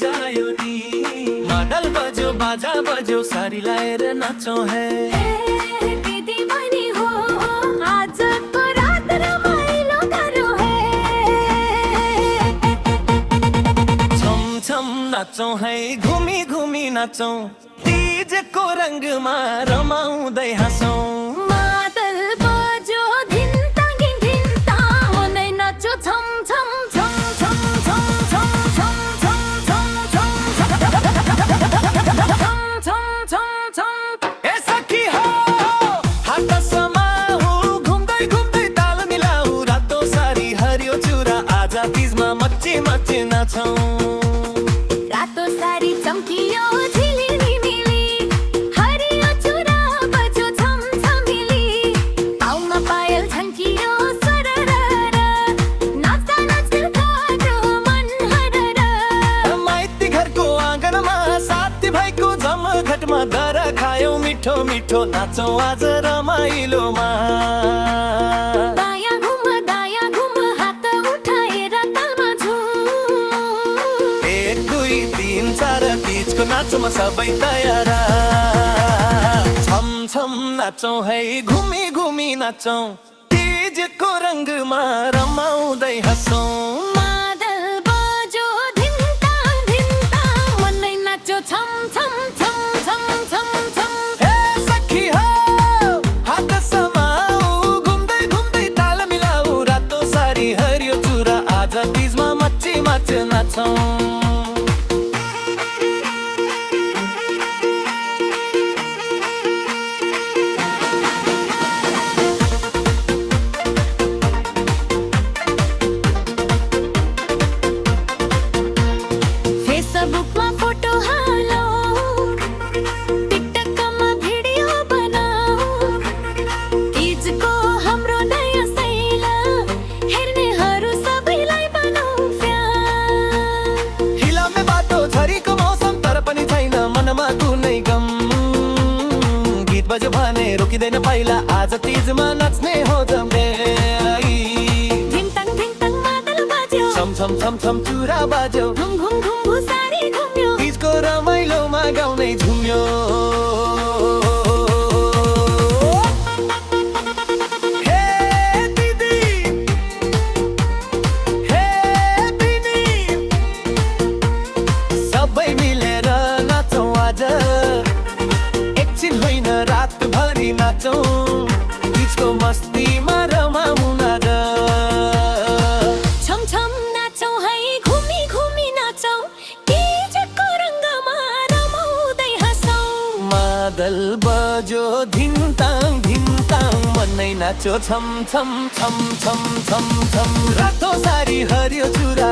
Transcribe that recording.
जायो नि मादल बज्यो बाजा बज्यो सारी लाएर नाचौं है दिदी बहिनी हो आजको रात रमाइलो गरौँ है छम छम नाचौं है घुमी घुमी नाचौं तीजको रंगमा रमाउँदै हाँसौं मादल बज्यो धिन्ताङ धिन्ताङ मनै नाच्यो छम छम छम छम छम छम छम छम छम छम छम छम ए सखी हो हात समाऊ घुम्दै घुम्दै ताल मिलाऊ रातो सारी हरियो चुरा आज तीजमा मच्ची मच्ची नाचौं रातो सारी चम्कियो झिलिली मिली हरियो चुरा बज्यो छम छमिली पाउमा पायल झन्कियो सररर नाच्दा नाच्दा गाह्रो मन हरर माइती घरको आँगनमा साथी भाइको जमघटमा दर खायौ मिठो मिठो नाचौं आज रमाइलोमा दायाँ घुम हात उठाएर तालमा झुम 1 2 3 4 तीजको नाचमा सबै तयार छम छम नाचौं है घुमी घुमी नाचौं तीजको रंगमा रमाउँदै हाँसौं मादल बज्यो धिन्ताङ धिन्ताङ मनै नाच्यो छम छम छम छम छम छम हे सखी हो हात समाऊ घुम्दै घुम्दै ताल मिलाऊ रातो सारी हरियो चुरा आज तीजमा मच्ची मच्ची नाचौं फेसबुकमा फोटो हालौ टिकटकमा भिडियो बनाऊ तीजको हाम्रो नयाँ शैल हेर्नेहरू सबैलाई बनाऊ प्यार हिलामे बाटो झरीको मौसम तर पनि छैन मनमा कुनै गम गीत बज्यो भने रोकिँदैन पाइला आज तीजमा नाच्ने हो जम्मे धिन्ताङ धिन्ताङ मादल बज्यो छम छम छम छम चुरा बाज्यो घुम घुम घुम भुसारी घुम्यो तीजको रमाइलोमा गाउँदै झुम्यो हे दिदी हे बिनी सबै मिलेर नाचौं आज एकछिन होइन रातभरि नाचौं तीजको मस्तीमा रमाउँ न र छम छम नाचौँ है घुमी घुमी नाचौँ तीजको रङ्गमा रमाउँदै हाँसौँ मादल बज्यो धिन्ताङ धिन्ताङ मनै नाच्यो छम छम छम छम छम छम रातो सारी हरियो चुरा